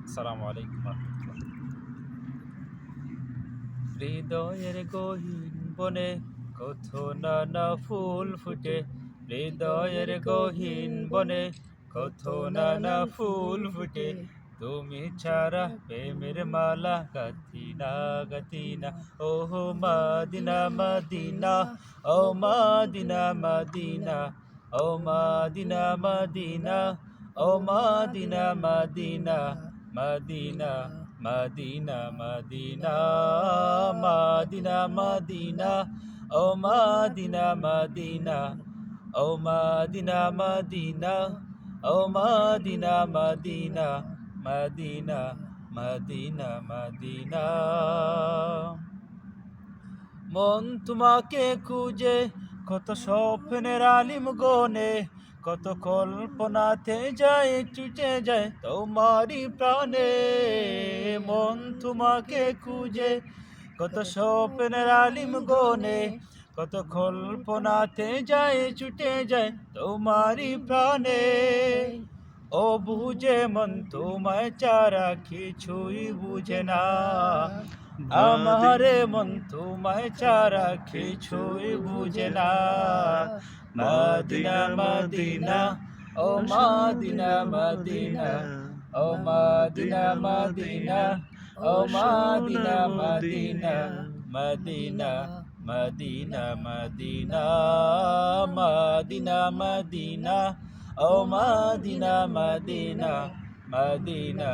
আসসালামু আলাইকুম রহমতুল্লাহ। হৃদয়ের গহীন বনে কত নানা ফুল ফুটে, হৃদয়ের গহীন বনে কত নানা ফুল ফুটে। তুমি ছাড়া প্রেমের মালা গাঁথি না গাঁথি না। ও মাদিনা মাদিনা, ও মাদিনা মাদিনা, ও মাদিনা মাদিনা, ও Medina Medina, Medina Medina Medina Medina Medina, ও মদিনা মদিনা, ও মদিনা মদিনা, ও Medina Medina, Medina Medina Medina. মন তোমাকে খুঁজে কত স্বপ্নের আলিম গনে, কত কল্পনাতে যায় চুচে যায় তোমারই প্রাণে। মন তোমাকে খুঁজে কত স্বপ্নের আলিম গনে, কত কল্পনাতে যায় ছুটে যায় তোমারই প্রাণে। ও বুঝে মন তোমায় ছাড়া কিছুই বুঝে না, আমারে মন তোমায় ছাড়া কিছুই বুঝে না। মদিনা মদিনা, ও মদিনা মদিনা, ও মদিনা মদিনা, ও Medina Medina, Medina Medina Medina, Medina Medina, ও Medina Medina, Medina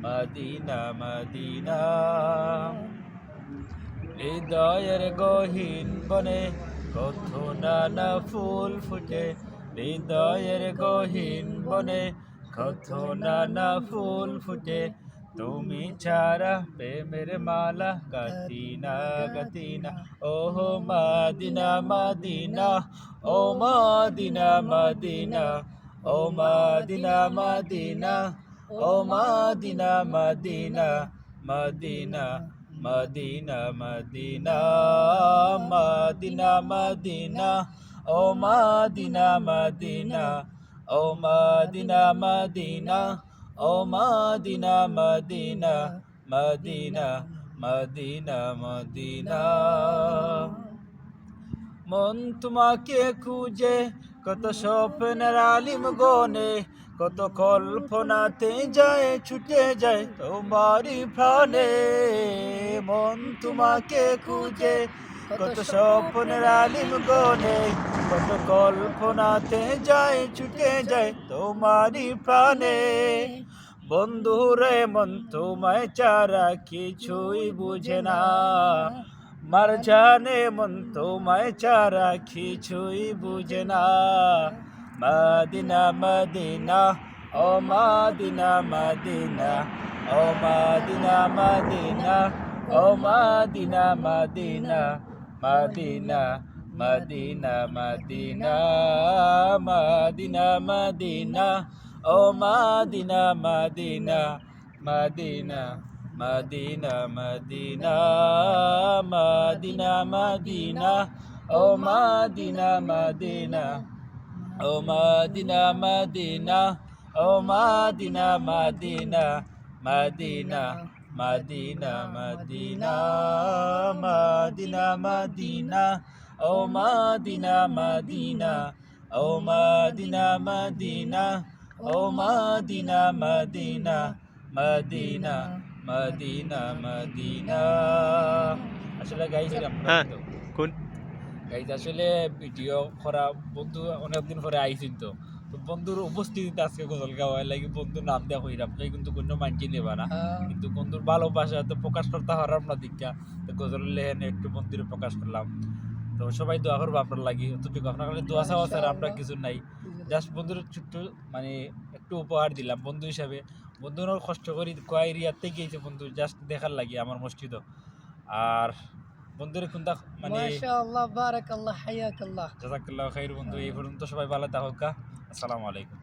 Medina Medina. হৃদয়ের গহীন বনে কত নানা ফুল ফুটে, হৃদয়ের গহীন বনে কত নানা ফুল ফুটে। তুমি ছাড়া প্রেমের মালা গাঁথি না গাঁথি না। ও মদিনা মদিনা, ও মদিনা মদিনা, ও মদিনা মদিনা, ও Medina Medina, Medina Medina Medina, Medina Medina, ও মদিনা মদিনা, ও মদিনা মদিনা, ও Medina Medina, Medina Medina Medina. মন তোমাকে খুঁজে কত স্বপ্নের আলিম গনে, কত কল্পনাতে যায় ছুটে যায় তোমারই প্রাণে। মন তোমাকে খুঁজে কত স্বপ্নের আলিম গনে, কত কল্পনাতে যায় ছুটে যায় তোমারই প্রাণে। বন্ধুরে মন তোমায় ছাড়া কিছুই বুঝে না, মার জানে মন তোমায় ছাড়া কিছুই বুঝে না। মদিনা মদিনা, ও মদিনা মদিনা, ও মদিনা মদিনা, ও Medina Medina, Medina Medina Medina, Medina Medina, ও Medina Medina, Medina Medina Medina, Medina Medina, ও মদিনা মদিনা, ও মদিনা মদিনা, ও Medina Medina, Medina Medina Medina, Medina Medina, ও Medina Medina, ও Medina Medina, ও Medina Medina, Medina Medina Medina. আসলে গাইছিলাম কোন গাইজ, আসলে ভিডিও করা বন্ধু অনেকদিন পরে আইছিল, তো তো বন্ধুর উপস্থিতিতে আজকে গজল গাওয়া লাগে, বন্ধুর নাম দেওয়া হইলাম তাই কিন্তু কোনো মানছি নেবা না, কিন্তু বন্ধুর ভালোবাসা তো প্রকাশ করতে হারাম না দীক্ষা, তো গজল লেহেনে একটু বন্ধুর প্রকাশ করলাম। তো সবাই দোয়া করবো আপনার লাগি, অতটুকু আপনার কাছে দোয়া চাওয়া স্যার আমরা কিছু নাই, জাস্ট বন্ধুর ছোট্ট মানে একটু উপহার দিলাম বন্ধু হিসাবে। বন্ধুর কষ্ট করি কয় এরিয়াতে গিয়েছে বন্ধু জাস্ট দেখার লাগে আমার মসজিদ। আর বন্ধুর কোনটা মানে মাশাআল্লাহ, বারাকাল্লাহ, হায়াকাল্লাহ। জাযাকাল্লাহু খাইর বন্ধু। এই পর্যন্ত সবাই ভালো থাকুক। আসসালামু আলাইকুম।